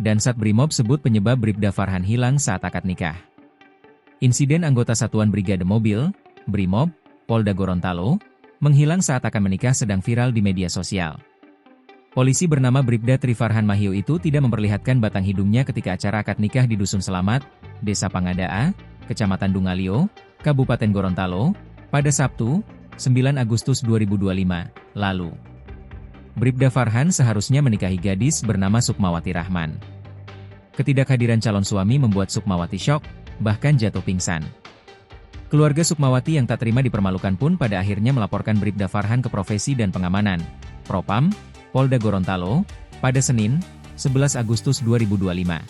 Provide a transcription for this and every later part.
Dansat Brimob sebut penyebab Bribda Farhan hilang saat akad nikah. Insiden anggota Satuan Brigade Mobil, Brimob, Polda Gorontalo, menghilang saat akan menikah sedang viral di media sosial. Polisi bernama Bribda Trifarhan Mahio itu tidak memperlihatkan batang hidungnya ketika acara akad nikah di Dusun Selamat, Desa Pangadaa, Kecamatan Dungalio, Kabupaten Gorontalo, pada Sabtu, 9 Agustus 2025, lalu. Bribda Farhan seharusnya menikahi gadis bernama Sukmawati Rahman. Ketidakhadiran calon suami membuat Sukmawati syok, bahkan jatuh pingsan. Keluarga Sukmawati yang tak terima dipermalukan pun pada akhirnya melaporkan Bribda Farhan ke Profesi dan Pengamanan, Propam, Polda Gorontalo, pada Senin, 11 Agustus 2025.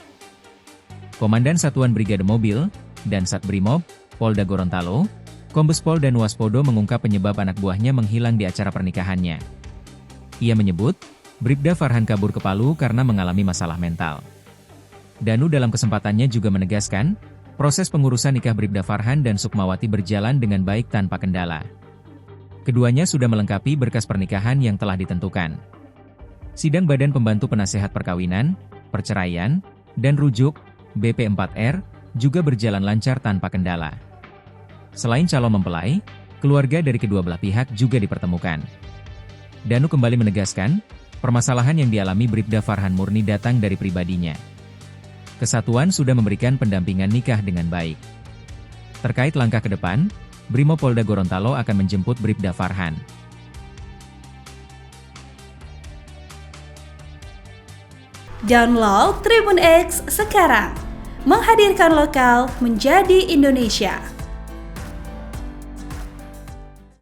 Komandan Satuan Brigade Mobil, Dansat Brimob, Polda Gorontalo, Kombes Pol dan Waspodo mengungkap penyebab anak buahnya menghilang di acara pernikahannya. Ia menyebut, Bribda Farhan kabur ke Palu karena mengalami masalah mental. Danu dalam kesempatannya juga menegaskan, proses pengurusan nikah Bribda Farhan dan Sukmawati berjalan dengan baik tanpa kendala. Keduanya sudah melengkapi berkas pernikahan yang telah ditentukan. Sidang Badan Pembantu Penasehat Perkawinan, Perceraian, dan Rujuk, BP4R, juga berjalan lancar tanpa kendala. Selain calon mempelai, keluarga dari kedua belah pihak juga dipertemukan. Danu kembali menegaskan, permasalahan yang dialami Bribda Farhan murni datang dari pribadinya. Kesatuan sudah memberikan pendampingan nikah dengan baik. Terkait langkah ke depan, Brimob Polda Gorontalo akan menjemput Bribda Farhan. Download Tribun X sekarang, menghadirkan lokal menjadi Indonesia.